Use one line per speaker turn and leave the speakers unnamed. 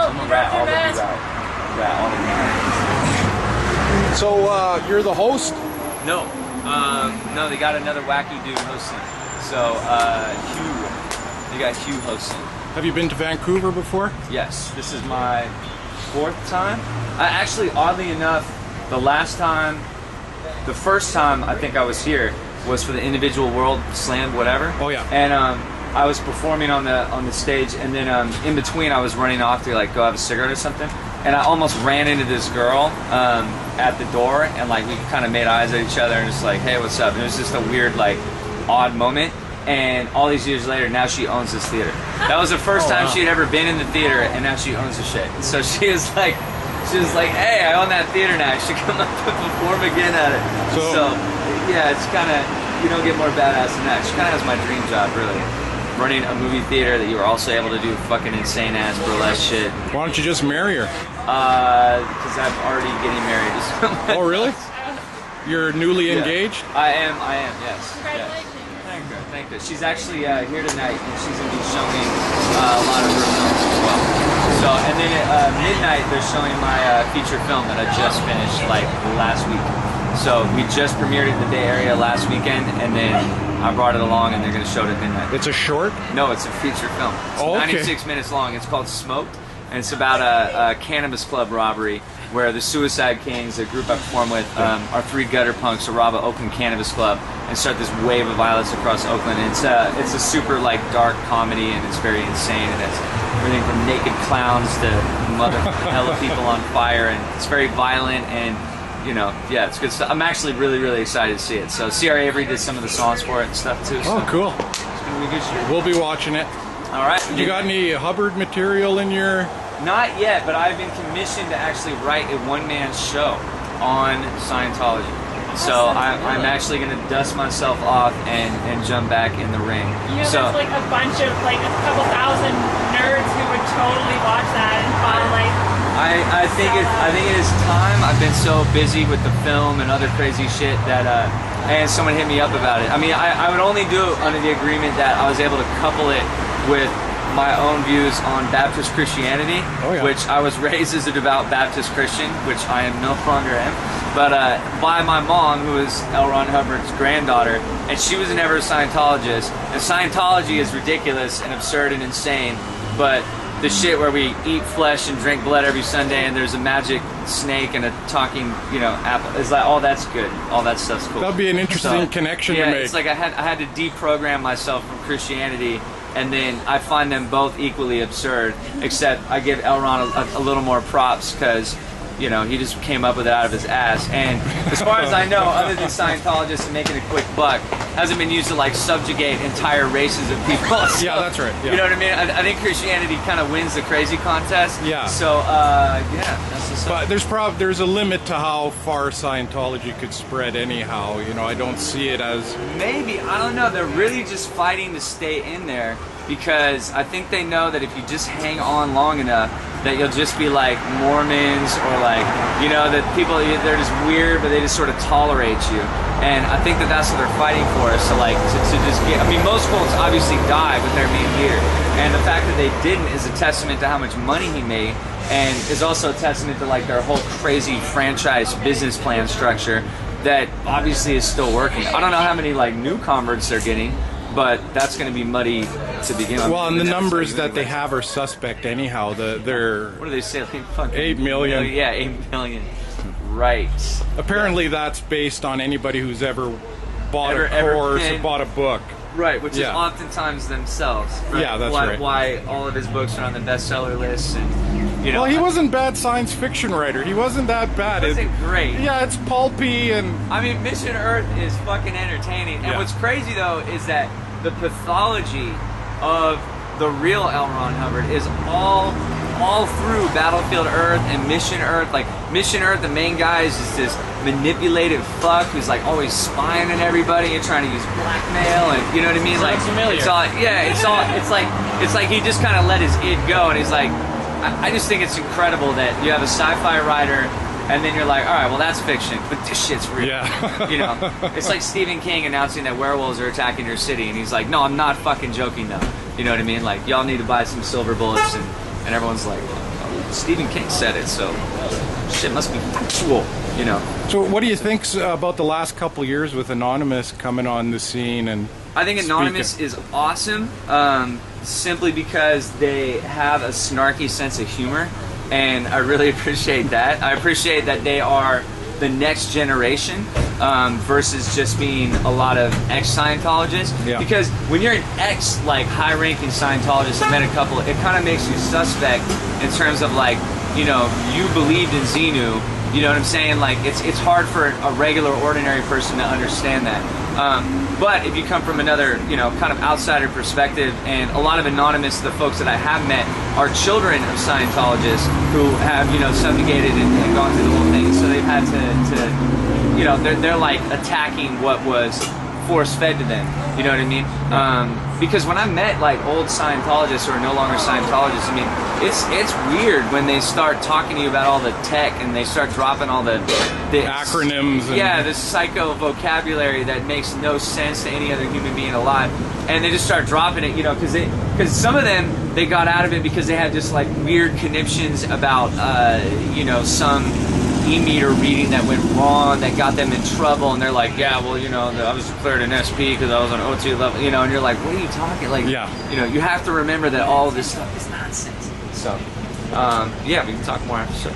I'm a rat all the way out. Rat all the way out.
So you're the host?
No. No, they got another wacky dude hosting. So, Hugh. They got Hugh hosting.
Have you been to Vancouver before?
Yes. This is my 4th time. Actually, oddly enough, the first time I think I was here was for the Individual World Slam, whatever.
Oh yeah.
And I was performing on the stage, and then in between I was running off to like go have a cigarette or something, and I almost ran into this girl at the door, and like we kind of made eyes at each other and just like, hey, what's up? And it was just a weird like odd moment. And all these years later, now she owns this theater. That was the first time she had ever been in the theater, and now she owns the shit. So she was like, hey, I own that theater now. I should come up and perform again at it. So yeah, it's kind of, you don't get more badass than that. She kind of has my dream job, really. Running a movie theater that you were also able to do fucking insane ass burlesque shit.
Why don't you just marry her?
Because I'm already getting married.
Oh really? You're newly engaged?
I am, yes.
Congratulations.
Yes. Thank you. She's actually here tonight, and she's going to be showing a lot of her films as well. So, and then at midnight, they're showing my feature film that I just finished like last week. So we just premiered it in the Bay Area last weekend, and then I brought it along, and they're going to show it at midnight.
It's a short?
No, it's a feature film. It's 96 minutes long. It's called Smoked, and it's about a cannabis club robbery where the Suicide Kings, a group I perform with, are 3 gutter punks who rob an Oakland cannabis club and start this wave of violence across Oakland. And it's a super like dark comedy, and it's very insane, and it's everything from naked clowns to mother hella people on fire, and it's very violent, and you know, yeah, it's good stuff. I'm actually really, really excited to see it. So C.R. Avery did some of the songs for it and stuff too. So
oh, cool.
It's gonna be a good shit.
We'll be watching it.
All right.
You got any Hubbard material in your?
Not yet, but I've been commissioned to actually write a one-man show on Scientology. So I'm actually going to dust myself off and jump back in the ring.
You know, there's like a bunch of like a couple thousand nerds who would totally watch that and follow like.
I think it is time. I've been so busy with the film and other crazy shit that and someone hit me up about it. I mean, I would only do it under the agreement that I was able to couple it with my own views on Baptist Christianity, which I was raised as a devout Baptist Christian, which I am no longer am, but by my mom, who is L Ron Hubbard's granddaughter, and she was never a Scientologist, and Scientology is ridiculous and absurd and insane, but the shit where we eat flesh and drink blood every Sunday, and there's a magic snake and a talking, you know, apple. It's like all that's good. All that stuff's cool.
That'd be an interesting connection to make.
Yeah, it's like I had to deprogram myself from Christianity, and then I find them both equally absurd. Except I give L Ron a little more props because, you know, he just came up with it out of his ass. And as far as I know, other than Scientologists and making a quick buck, hasn't been used to like subjugate entire races of people. So,
yeah, that's right. Yeah.
You know what I mean? I think Christianity kind of wins the crazy contest.
Yeah.
So yeah, that's just.
But there's a limit to how far Scientology could spread. Anyhow, you know, I don't see it as.
Maybe, I don't know. They're really just fighting to stay in there because I think they know that if you just hang on long enough, that you'll just be like Mormons or like, you know, that people, they're just weird, but they just sort of tolerate you. And I think that that's what they're fighting for, is to like, to just get, I mean, most cults obviously die with their main leader. And the fact that they didn't is a testament to how much money he made, and is also a testament to like their whole crazy franchise business plan structure that obviously is still working. I don't know how many like new converts they're getting, but that's going to be muddy to begin with.
Well, and the numbers that they have are suspect anyhow. They're
what do they say? Like fucking
8 million.
Yeah, 8 million. Right.
Apparently, that's based on anybody who's ever bought a course or bought a book.
Right, which is oftentimes themselves. Right?
Yeah, that's right.
Why all of his books are on the bestseller list, and you know.
Well, he wasn't a bad science fiction writer. He wasn't that bad.
It wasn't great.
Yeah, it's pulpy and.
I mean, Mission Earth is fucking entertaining, and what's crazy though is that the pathology of the real L Ron Hubbard is all through Battlefield Earth and Mission Earth. Like Mission Earth, the main guy is just this manipulative fuck who's like always spying on everybody and trying to use blackmail, and you know what I mean? Like
familiar.
It's like he just kind of let his id go, and he's like, I just think it's incredible that you have a sci-fi writer, and then you're like, all right, well that's fiction, but this shit's real.
Yeah.
You know, it's like Stephen King announcing that werewolves are attacking your city, and he's like, no, I'm not fucking joking though. You know what I mean? Like, y'all need to buy some silver bullets, and everyone's like, Stephen King said it, so shit must be factual, you know.
So what do you think about the last couple years with Anonymous coming on the scene? And
I think Anonymous is awesome, simply because they have a snarky sense of humor, and I really appreciate that. I appreciate that they are the next generation versus just being a lot of ex-Scientologists.
Yeah.
Because when you're an ex, like, high-ranking Scientologist, I met a couple, it kind of makes you suspect in terms of, like, you know, you believed in Xenu, you know what I'm saying? Like, it's hard for a regular, ordinary person to understand that. But if you come from another, you know, kind of outsider perspective, and a lot of Anonymous, the folks that I have met, are children of Scientologists who have, you know, subjugated and gone through the whole thing, so they've had to you know, they're like attacking what was force-fed to them, you know what I mean? Because when I met like old Scientologists who are no longer Scientologists, I mean, it's weird when they start talking to you about all the tech and they start dropping all the
acronyms.
Yeah, the psycho vocabulary that makes no sense to any other human being alive, and they just start dropping it, you know, because some of them, they got out of it because they had just like weird conniptions about you know, some e-meter reading that went wrong that got them in trouble, and they're like, yeah, well, you know, I was declared an SP because I was on O2 level, you know, and you're like, what are you talking, like,
yeah,
you know, you have to remember that all this stuff is nonsense. So yeah, we can talk more after.